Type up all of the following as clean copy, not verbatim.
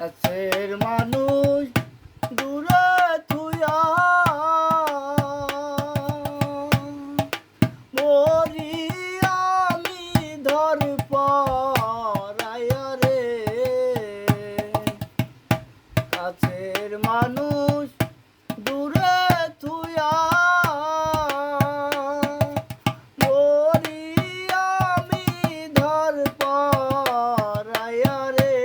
কাছের মানুষ দূরে থুয়া মরি আমি ধর পরায়া রে। কাছের মানুষ দূরে থুয়া মরি আমি ধর পরায়া রে।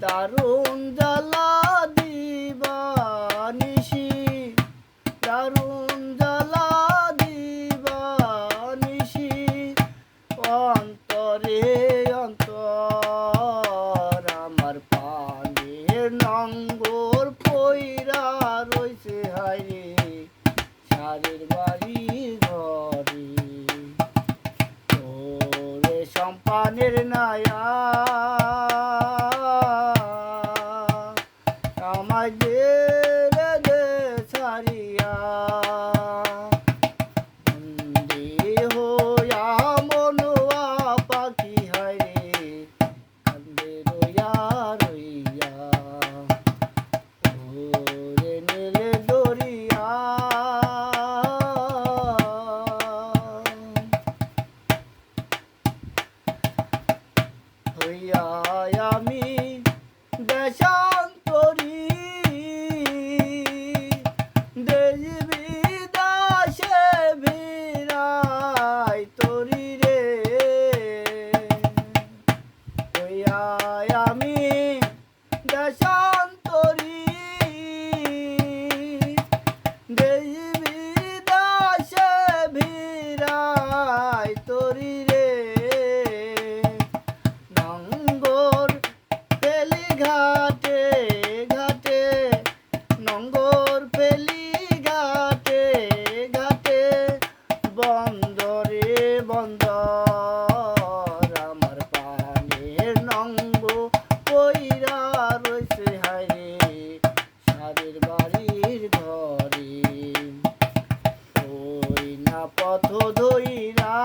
দারুণ জ্বালা দিবানিশি, দারুণ জ্বালা দিবানিশি, অন্তরে অন্তর আমার পানের নঙ্গর পইরা রইছে হায়রে সারের বাড়ি ঘরে। ওরে সম্পানের নায়া আমায় দে রে দে ছাড়িয়া, বন্দী হইয়া মনুয়া পাখি হায়রে কান্দে রইয়া রইয়া। ওরে নীলে দরিয়া হইয়া আমি দেশান্তরী, দেশ বিদেশে ভিড়াই তরি রে। হইয়া আমি দেশান্তরী, দেশ বিদেশে ভিড়াই তরি রে। নঙ্গর ফেলি ঘাটে ঘাটে, নঙ্গর ফেলি ঘাটে ঘাটে, বন্দরে বন্দর আমার পানের নঙ্গ পইরা রইছে হায়রে সারের বাড়ির ঘরে। ওই না পথ ধইরা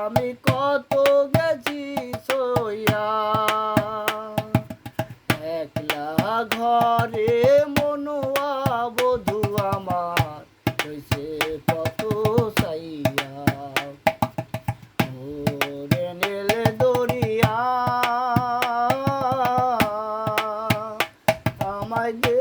আমি কত গেছি সইয়া, একলা ঘরে মনুয়া বধূ আমার হইছে পথ সাইয়া। ওরে নীলে দরিয়া আমায় দে